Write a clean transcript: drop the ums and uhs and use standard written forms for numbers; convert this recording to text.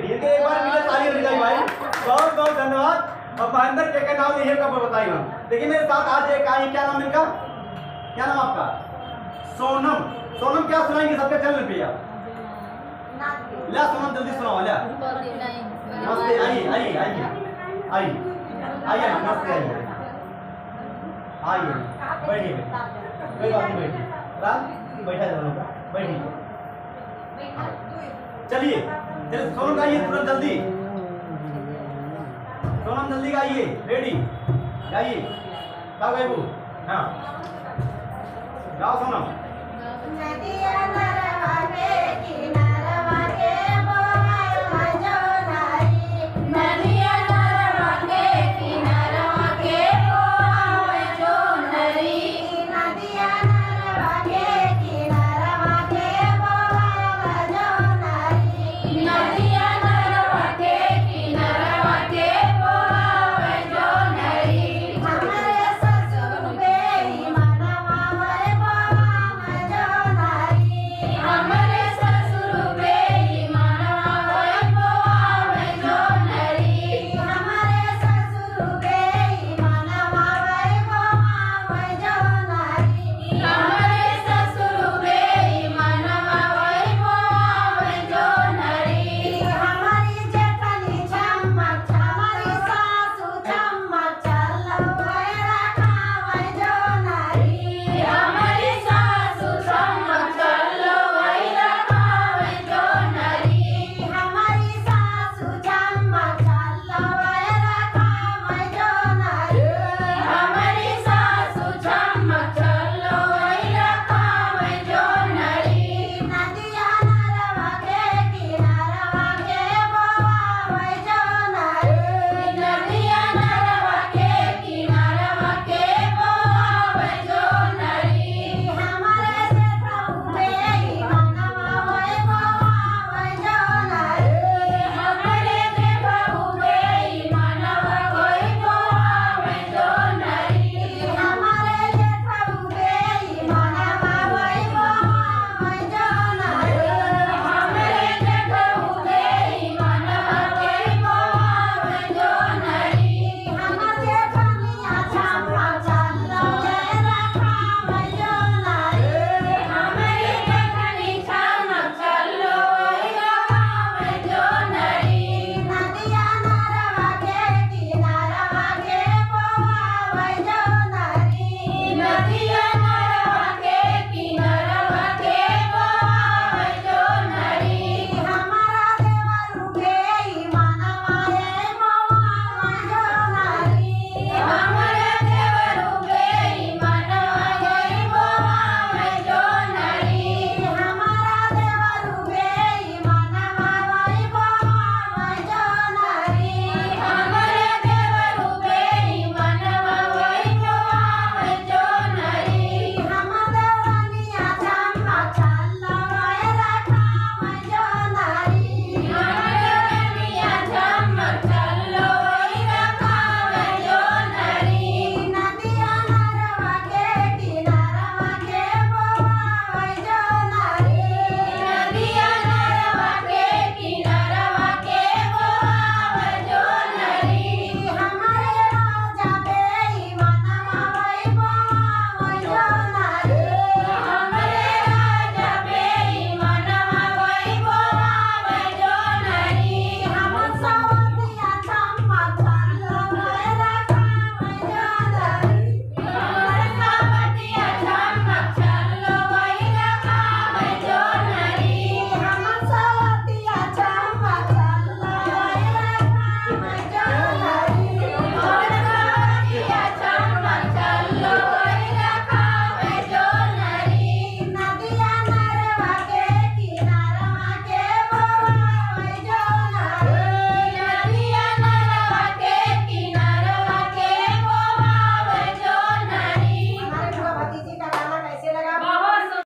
बेटी इनके एक बार मिले ताली होनी चाहिए भाई। बहुत बहुत धन्यवाद। और महेंद्र के नाम नहीं है कब बताएगा। देखिए मेरे साथ आज एक आई, क्या नाम इनका, क्या नाम आपका? सोनम। सोनम क्या सुनाएंगे सबके चैनल पे यार? ला सोनम जल्दी सुनाओ ला। नमस्ते, आइए आइए आइए आइए आइए नमस्ते आइए आइए बैठिए, कोई बात नहीं बैठिए, राम बैठा जाओ, बैठिए। चलिए सोनम गाइए तुरंत जल्दी, सोनम जल्दी गाइए, रेडी गाइए, गाओ गाइबू, हाँ गाओ सोनम। नदिया नरवाने की